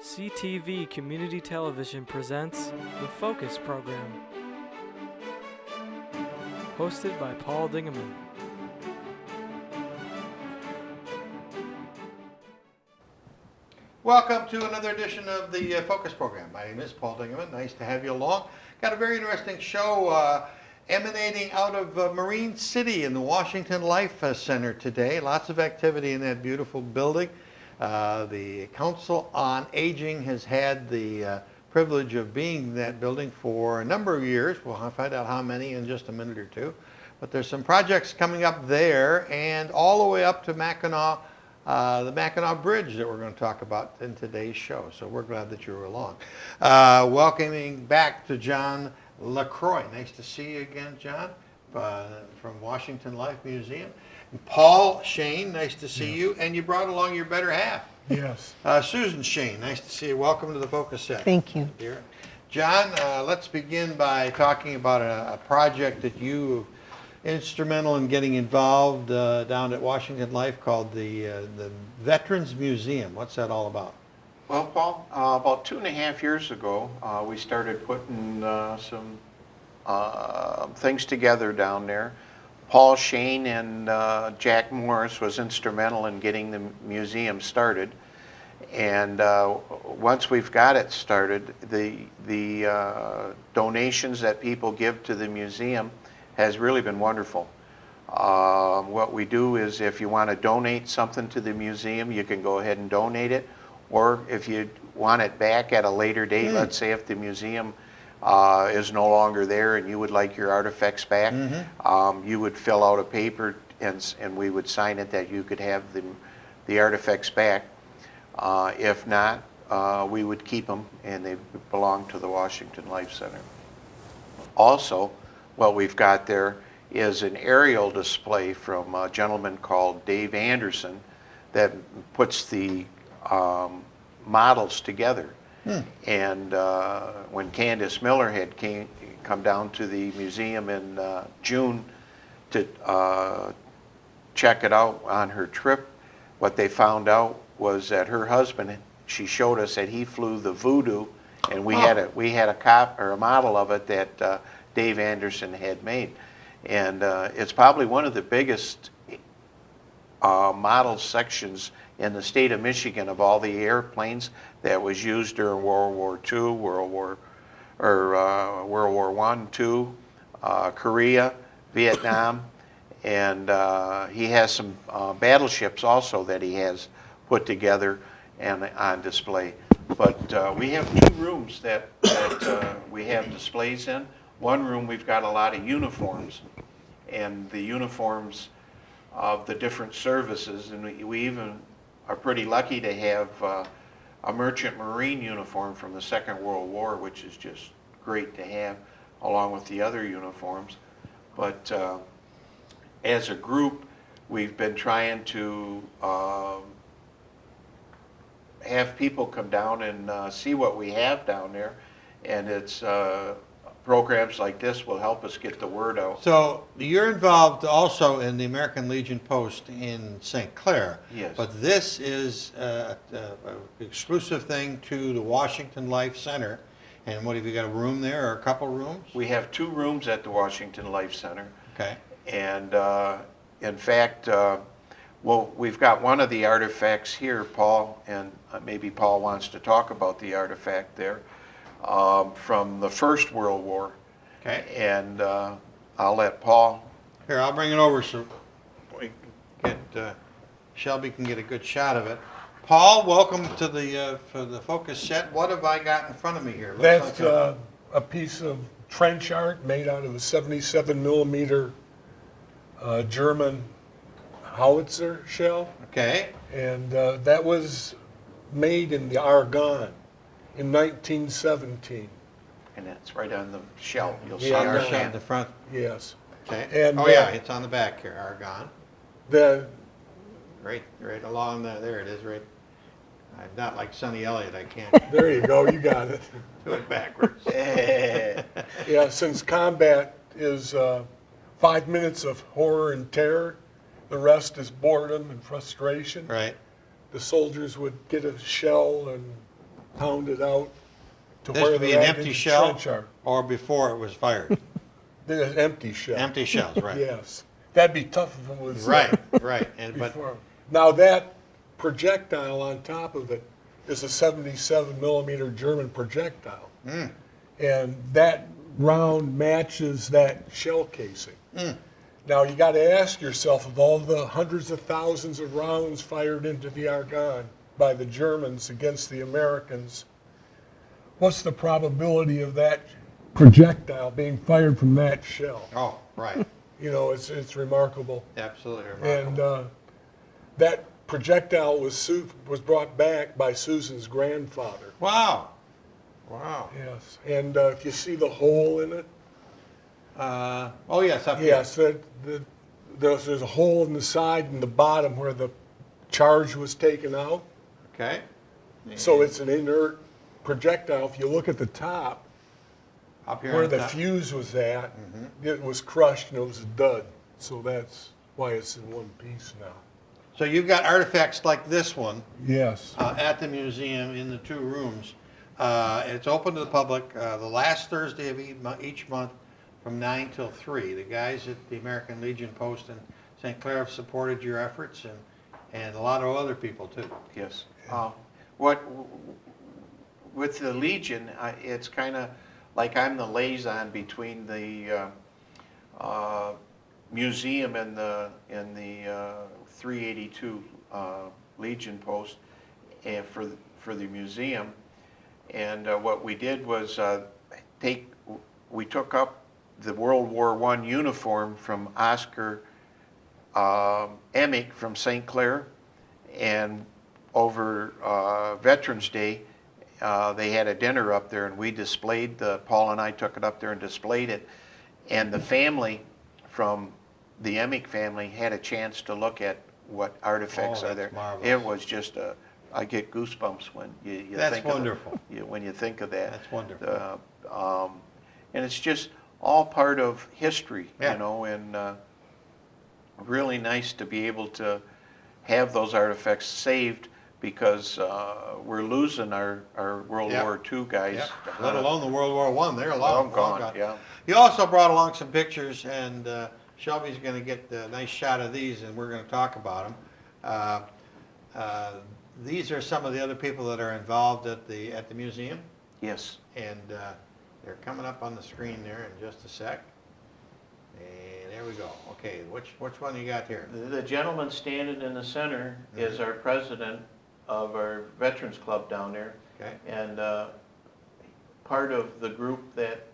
CTV Community Television presents the Focus Program, hosted by Paul Dingeman. Welcome to another edition of the Focus Program. My name is Paul Dingeman. Nice to have you along. Got a very interesting show emanating out of Marine City in the Washington Life Center today. Lots of activity in that beautiful building. The Council on Aging has had the privilege of being in that building for a number of years. We'll find out how many in just a minute or two. But there's some projects coming up there and all the way up to Mackinac, the Mackinac Bridge that we're going to talk about in today's show. So we're glad that you're along. Welcoming back to John LaCroix. Nice to see you again, John, from Washington Life Museum. And Paul Schoen, nice to see you. And you brought along your better half. Yes. Susan Schoen, nice to see you. Welcome to the Focus Set. Thank you. Dear. John, let's begin by talking about a project that you instrumental in getting involved down at Washington Life called the Veterans Museum. What's that all about? Well, Paul, about 2.5 years ago, we started putting some things together down there. Paul Schoen and Jack Morris was instrumental in getting the museum started. And once we've got it started, the donations that people give to the museum has really been wonderful. What we do is if you want to donate something to the museum, you can go ahead and donate it. Or if you want it back at a later date, let's say if the museum is no longer there and you would like your artifacts back, you would fill out a paper and we would sign it that you could have the artifacts back. If not, we would keep them and they belong to the Washington Life Center. Also, what we've got there is an aerial display from a gentleman called Dave Anderson that puts the models together. And when Candace Miller had come down to the museum in June to check it out on her trip, what they found out was that her husband, she showed us that he flew the Voodoo, and we had a model of it that Dave Anderson had made. And it's probably one of the biggest model sections in the state of Michigan of all the airplanes that was used during World War II, World War I, II, Korea, Vietnam, and he has some battleships also that he has put together and on display. But we have 2 rooms that we have displays in. One room we've got a lot of uniforms, and the uniforms of the different services, and we even are pretty lucky to have a merchant marine uniform from the Second World War, which is just great to have, along with the other uniforms. But as a group, we've been trying to have people come down and see what we have down there, and it's programs like this will help us get the word out. So you're involved also in the American Legion Post in St.Clair. Yes. But this is an exclusive thing to the Washington Life Center. And what have you got, a room there or a couple rooms? We have 2 rooms at the Washington Life Center. Okay. And in fact, well, we've got one of the artifacts here, Paul, and maybe Paul wants to talk about the artifact there. From the First World War. Okay. And I'll let Paul. Here, I'll bring it over so we get Shelby can get a good shot of it. Paul, welcome to the for the Focus Set. What have I got in front of me here? Looks That's like a piece of trench art made out of a 77 millimeter German howitzer shell. Okay. And that was made in the Argonne in 1917. And that's right on the shell. You'll see Yeah, our Shot in hand. the front. Yes. Okay. And Oh yeah, it's on the back here, Argonne. The Right along there it is, right. I'm not like Sonny Elliott, I can't there you go, you got it. do it backwards. Yeah, since combat is 5 minutes of horror and terror, the rest is boredom and frustration. Right. The soldiers would get a shell and pounded out to This where would be they're an at empty in shell trench art. or before it was fired? There's an empty shell. Empty shells, right. Yes. That'd be tough if it was Right, right. And, but, before. Now that projectile on top of it is a 77 millimeter German projectile. And that round matches that shell casing. Now you got to ask yourself, of all the hundreds of thousands of rounds fired into the Argonne by the Germans against the Americans, what's the probability of that projectile being fired from that shell? oh, right. You know, it's remarkable. Absolutely remarkable. And that projectile was brought back by Susan's grandfather. Wow. Wow. Yes. And if you see the hole in it, Oh, yes, up here. yes, there's a hole in the side and the bottom where the charge was taken out. Okay. So it's an inert projectile. If you look at the top, Up here where on the top. fuse was at, it was crushed and it was a dud. So that's why it's in one piece now. So you've got artifacts like this one Yes. at the museum in the two rooms. It's open to the public the last Thursday of each month from 9 till 3. The guys at the American Legion Post in St. Clair have supported your efforts, and a lot of other people too. Yes. With the Legion, it's kind of like I'm the liaison between the museum and the 382 Legion Post and for the museum. And what we did was we took up the World War I uniform from Oscar Emick from St. Clair, and over Veterans Day, they had a dinner up there, and we displayed Paul and I took it up there and displayed it, and the family from the Emick family had a chance to look at what artifacts are there. Marvelous. It was just I get goosebumps when you That's think wonderful. when you think of that. That's wonderful. And it's just all part of history, Yeah. you know, and really nice to be able to have those artifacts saved, because we're losing our World Yeah. War II guys. Yeah. Let alone the World War I. They're Long long gone, yeah. You also brought along some pictures, and Shelby's going to get a nice shot of these, and we're going to talk about them. These are some of the other people that are involved at the museum, Yes. and they're coming up on the screen there in just a sec. And there we go. Okay, which one you got here? The gentleman standing in the center is our president of our Veterans Club down there. Okay. And part of the group that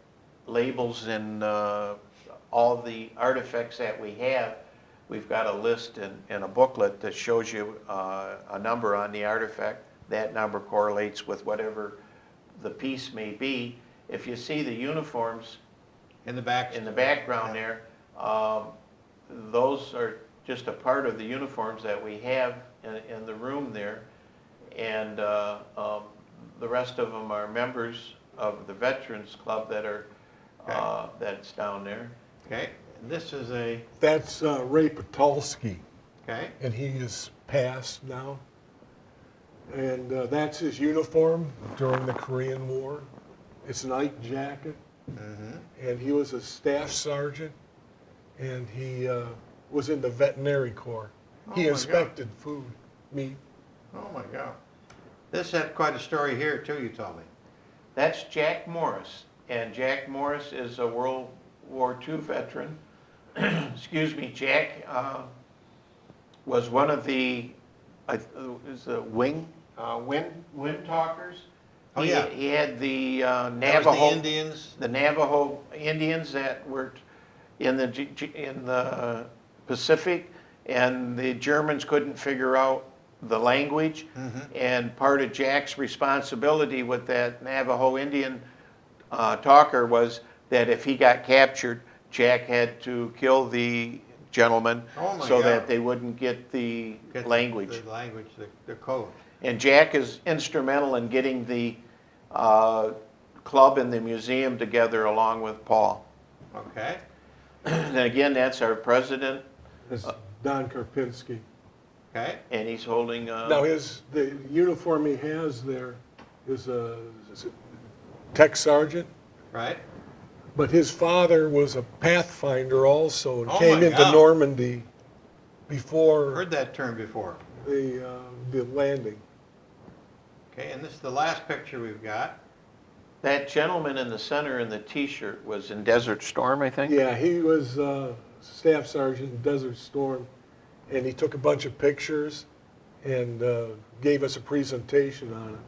labels in all the artifacts that we have, we've got a list in a booklet that shows you a number on the artifact. That number correlates with whatever the piece may be. If you see the uniforms In the back. in the background there, those are just a part of the uniforms that we have in the room there. And the rest of them are members of the Veterans Club that are that's down there. Okay. And this is a, That's Ray Patulski, okay. and he is passed now. And that's his uniform during the Korean War. It's an Ike jacket, and he was a staff sergeant, and he was in the veterinary corps. Oh He my inspected food, meat. Oh my God. This had quite a story here too, you told me. That's Jack Morris, and Jack Morris is a World War II veteran. Excuse me, Jack was one of the wind talkers. Oh, yeah. He had the That was Navajo the Indians. the Navajo Indians that were in the Pacific, and the Germans couldn't figure out the language. And part of Jack's responsibility with that Navajo Indian talker was that if he got captured, Jack had to kill the gentleman Oh my so God. that they wouldn't get the Get language. The language, the code. And Jack is instrumental in getting the club and the museum together along with Paul. Okay. And again, that's our president, That's Don Karpinski. Okay. and he's holding. Now the uniform he has there was a tech sergeant, Right? but his father was a pathfinder also and Oh came my into God. Normandy before Heard that term before. the landing. Okay, and this is the last picture we've got. That gentleman in the center in the T-shirt was in Desert Storm, I think? Yeah, he was staff sergeant in Desert Storm, and he took a bunch of pictures and gave us a presentation on it.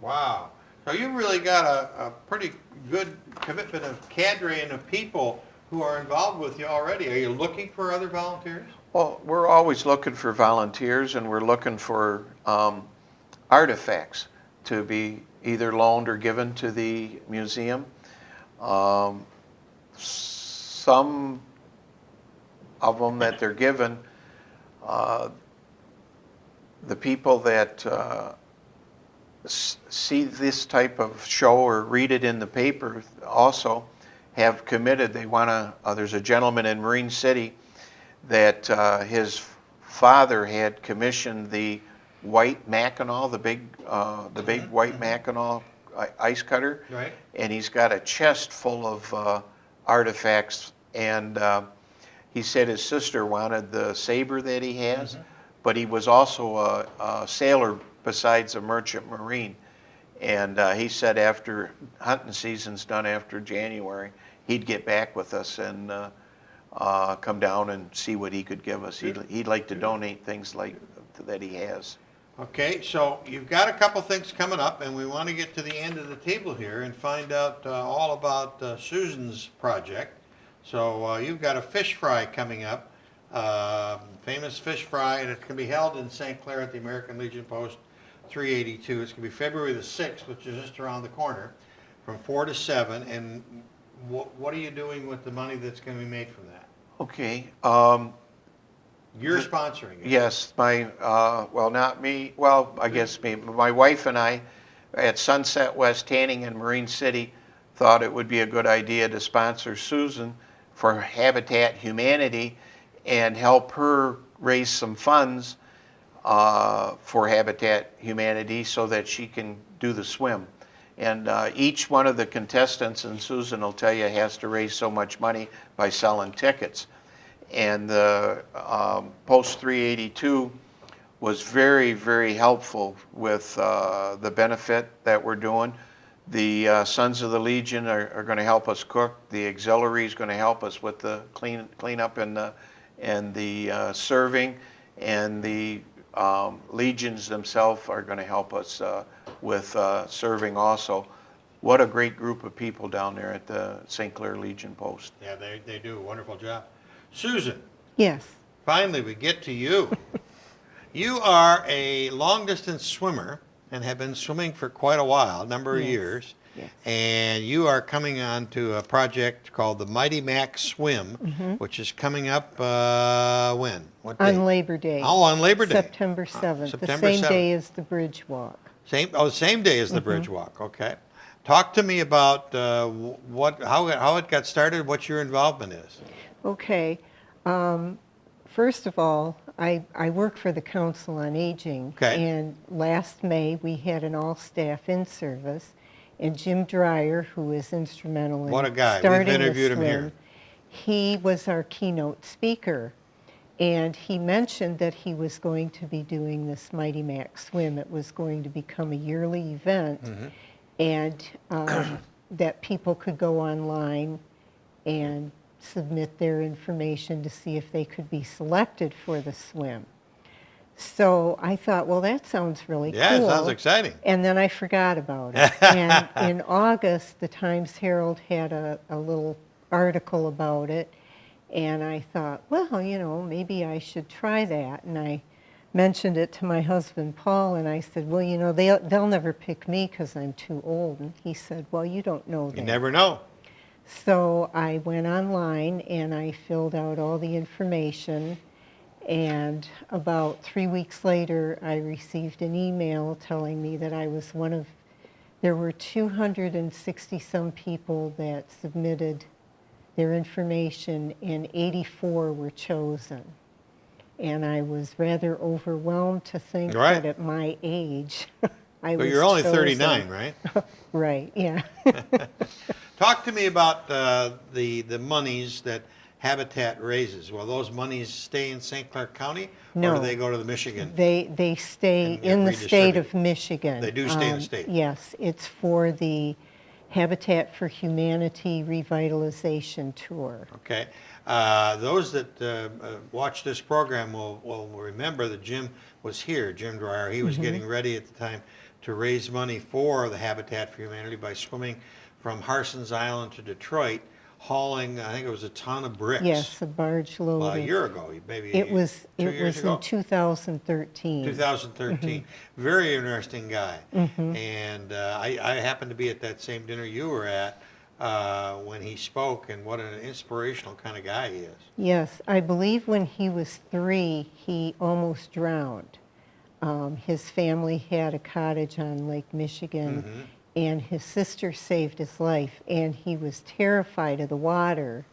Wow. So you've really got a pretty good commitment of cadre and of people who are involved with you already. Are you looking for other volunteers? Well, we're always looking for volunteers, and we're looking for artifacts to be either loaned or given to the museum. Some of them that they're given, the people that see this type of show or read it in the paper also have committed. They want to, there's a gentleman in Marine City that his father had commissioned the white Mackinac, the big white Mackinac ice cutter, Right. and he's got a chest full of artifacts. And he said his sister wanted the saber that he has, but he was also a sailor besides a merchant marine. And he said after hunting season's done after January, he'd get back with us and come down and see what he could give us. He'd like to donate things like that he has. Okay, so you've got a couple things coming up, and we want to get to the end of the table here and find out all about Susan's project. So you've got a fish fry coming up, famous fish fry, and it's going to be held in St. Clair at the American Legion Post 382. It's going to be February the 6th, which is just around the corner, from 4 to 7. And what are you doing with the money that's going to be made from that? Okay. You're sponsoring it. Yes, well, not me, well, I guess me, my wife and I at Sunset West Tanning in Marine City thought it would be a good idea to sponsor Susan for Habitat Humanity and help her raise some funds for Habitat Humanity so that she can do the swim. And each one of the contestants, and Susan will tell you, has to raise so much money by selling tickets. And the Post 382 was very, very helpful with the benefit that we're doing. The Sons of the Legion are going to help us cook. The auxiliary is going to help us with the cleanup and the serving. And the legions themselves are going to help us with serving also. What a great group of people down there at the St. Clair Legion Post. Yeah, they do a wonderful job. Susan, Yes. finally we get to you. You are a long-distance swimmer and have been swimming for quite a while, a number of Yes. years. Yes. And you are coming on to a project called the Mighty Mac Swim, which is coming up when? What day? On Labor Day. Oh, on Labor Day. September 7th, September the same 7th. day as the Bridge Walk. Same day as the Bridge Walk. Okay. Talk to me about how it got started, what your involvement is. Okay. First of all, I work for the Council on Aging. Okay. And last May, we had an all-staff in-service. And Jim Dreyer, who is instrumental in What a guy. We've starting the interviewed him here. swim, he was our keynote speaker. And he mentioned that he was going to be doing this Mighty Mac Swim. It was going to become a yearly event. And that people could go online and submit their information to see if they could be selected for the swim. So I thought, well, that sounds really cool. Yeah, it sounds exciting. And then I forgot about it. And in August, the Times-Herald had a little article about it. And I thought, well, you know, maybe I should try that. And I mentioned it to my husband, Paul, and I said, well, you know, they'll never pick me because I'm too old. And he said, well, you don't know that. You never know. So I went online and I filled out all the information. And about 3 weeks later, I received an email telling me that I was one of, there were 260 some people that submitted their information and 84 were chosen. And I was rather overwhelmed to think Right. that at my age, I But was you're only chosen. 39, right? Right, yeah. Talk to me about the monies that Habitat raises. Will those monies stay in St. Clair County? Or No. do they go to the Michigan? They stay And get in the state of redistributed. Michigan. They do stay in the state? Yes, it's for the Habitat for Humanity Revitalization Tour. Okay. Those that watch this program will remember that Jim was here, Jim Dwyer. He was getting ready at the time to raise money for the Habitat for Humanity by swimming from Harson's Island to Detroit, hauling, I think it was a ton of bricks. Yes, a barge load. Well, a of- year ago, maybe It was 2 years ago? in 2013. 2013. Very interesting guy. And I happened to be at that same dinner you were at when he spoke, and what an inspirational kind of guy he is. Yes, I believe when he was 3, he almost drowned. His family had a cottage on Lake Michigan, and his sister saved his life, and he was terrified of the water.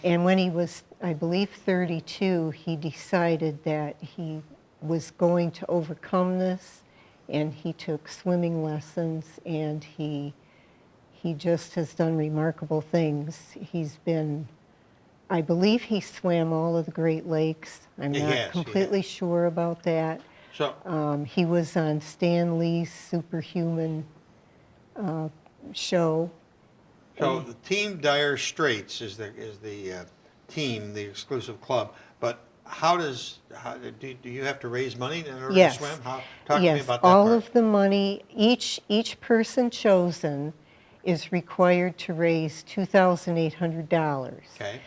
And when he was, I believe, 32, he decided that he was going to overcome this, and he took swimming lessons, and he just has done remarkable things. He's been, I believe he swam all of the Great Lakes. I'm He not has, completely sure about that. So, He was on Stan Lee's Superhuman show. so the Team Dire Straits is the team, the exclusive club. But do you have to raise money in order Yes. to swim? Talk to me Yes, about that all part. of the money, each person chosen is required to raise $2,800. Okay.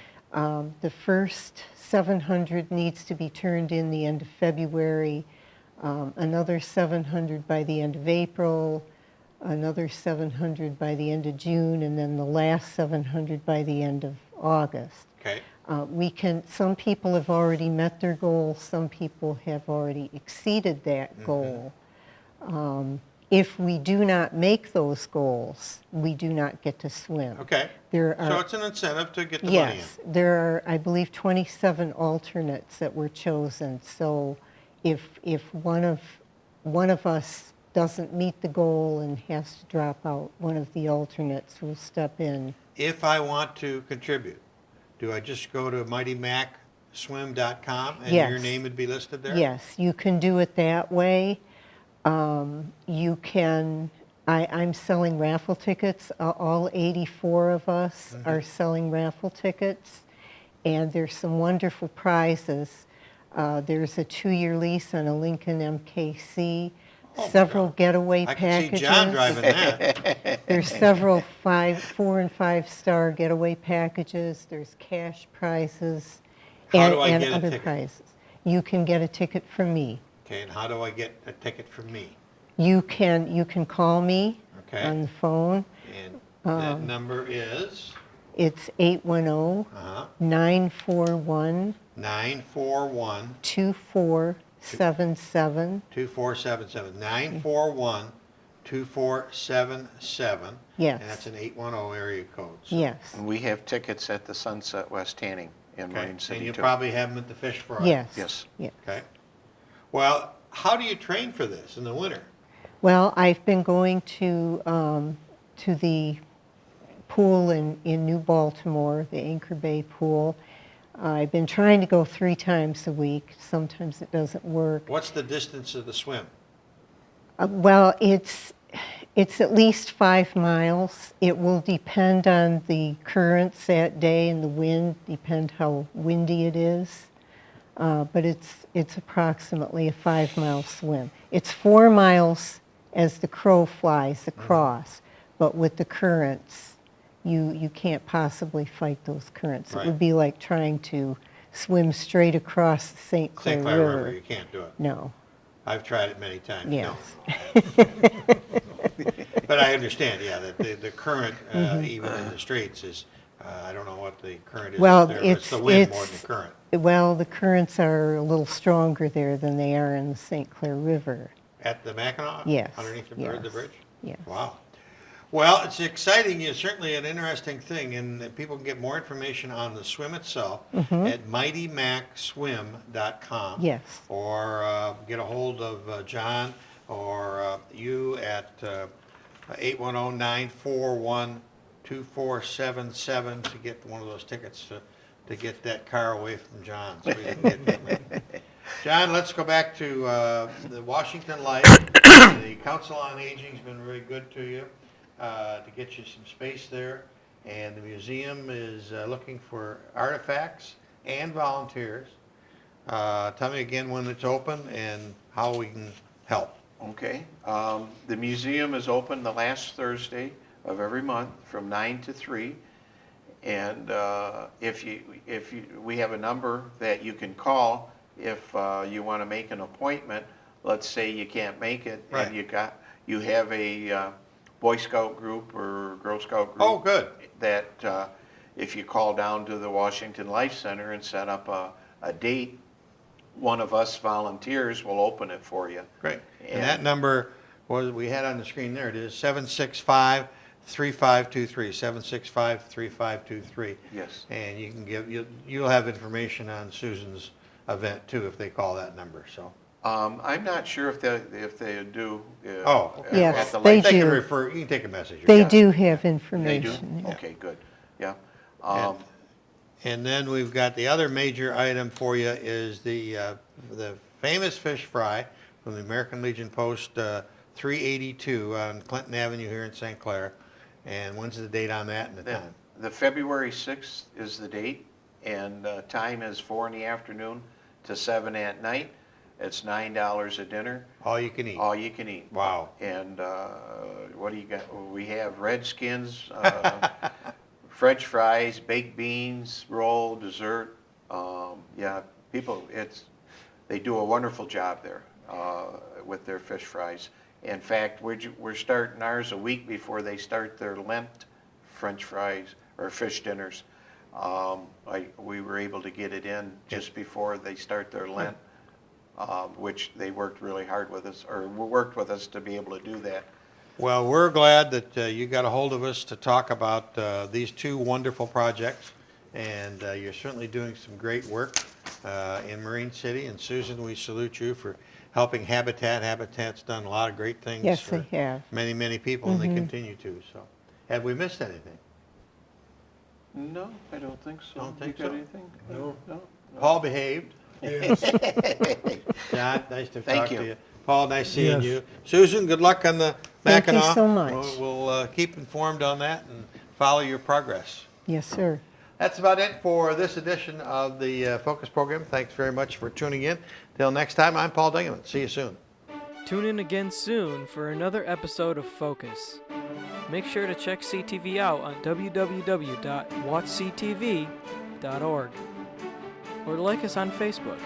The first 700 needs to be turned in the end of February, another 700 by the end of April, another 700 by the end of June, and then the last 700 by the end of August. Okay. Some people have already met their goal, some people have already exceeded that goal. If we do not make those goals, we do not get to swim. Okay. There So are, it's an incentive to get the money in. yes, there are, I believe, 27 alternates that were chosen. So if one of us doesn't meet the goal and has to drop out, one of the alternates will step in. If I want to contribute, do I just go to MightyMacSwim.com and Yes. your name would be listed there? Yes, you can do it that way. You can, I'm selling raffle tickets. All 84 of us are selling raffle tickets. And there's some wonderful prizes. There's a 2-year lease on a Lincoln MKC, several getaway I can packages. see John driving that. There's several 4 and 5-star getaway packages. There's cash prizes How and, do I and get a other ticket? prizes. You can get a ticket from me. Okay, and how do I get a ticket from me? You can call me Okay. on the phone. And that number is It's 810-941-2477. 941 2477. 941 2477. Yes. And that's an 810 area code. So- Yes, And we have tickets at the Sunset West Tanning in Okay. Marine And City you too. probably have them at the Fish Fry. yes. Yes. Yeah. Okay. Well, how do you train for this in the winter? Well, I've been going to the pool in New Baltimore, the Anchor Bay pool. I've been trying to go 3 times a week. Sometimes it doesn't work. What's the distance of the swim? Well, it's at least 5 miles. It will depend on the currents that day and the wind, depend how windy it is. But it's approximately a 5-mile swim. It's 4 miles as the crow flies across, but with the currents, you can't possibly fight those currents. Right. It would be like trying to swim straight across the St. Clair St. Clair River. River, you can't do it. No. I've tried it many times. Yes. No. But I understand, yeah, that the current, even in the Straits, is, I don't know what the current is Well, up there, but it's the wind more than the current. Well, the currents are a little stronger there than they are in the St. Clair River. At the Mackinac? Yes, Underneath the yes, bridge? yes. Wow. Well, it's exciting, it's certainly an interesting thing, and people can get more information on the swim itself at MightyMacSwim.com. Yes. Or get a hold of John or you at 810-941-2477 to get one of those tickets to get that car away from John. So we didn't get that. John, let's go back to the Washington Life. The Council on Aging's been very good to you to get you some space there. And the museum is looking for artifacts and volunteers. Tell me again when it's open and how we can help. Okay. The museum is open the last Thursday of every month from 9 to 3. And we have a number that you can call if you want to make an appointment. Let's say you can't make it, Right. and you have a Boy Scout group or Girl Scout group. Oh, good. That if you call down to the Washington Life Center and set up a date, one of us volunteers will open it for you. Great. And that number we had on the screen there. It is 765-3523. 765-3523. Yes. And you can you'll have information on Susan's event too if they call that number. So. I'm not sure if they do. Oh, okay. Yes, at the they life- They can do. refer. You can take a message. They Yeah. do have They do? information. yeah. Okay, good. Yeah. And then we've got the other major item for you is the famous fish fry from the American Legion Post 382 on Clinton Avenue here in St. Clair. And when's the date on that and the time? The February 6th is the date, and time is 4 in the afternoon to 7 at night. It's $9 a dinner, All you can eat. all you can eat. Wow. And what do you got? We have Redskins, French fries, baked beans, roll, dessert. Yeah, they do a wonderful job there with their fish fries. In fact, we're starting ours a week before they start their Lent French fries or fish dinners. We were able to get it in just before they start their Lent, which they worked really hard with us, or worked with us to be able to do that. Well, we're glad that you got a hold of us to talk about these two wonderful projects. And you're certainly doing some great work in Marine City. And Susan, we salute you for helping Habitat. Habitat's done a lot of great things Yes, for they have. many, many people, and they continue to. So, have we missed anything? No, I don't think so. Don't think you got so? anything? No. No. Paul behaved. Yes. John, nice to Thank talk you. to you. Paul, nice seeing Yes. you. Susan, good luck on the Thank you Mackinac. so much. We'll keep informed on that and follow your progress. Yes, sir. That's about it for this edition of the Focus program. Thanks very much for tuning in. Till next time, I'm Paul Dingeman. See you soon. Tune in again soon for another episode of Focus. Make sure to check CTV out on www.watchctv.org or like us on Facebook.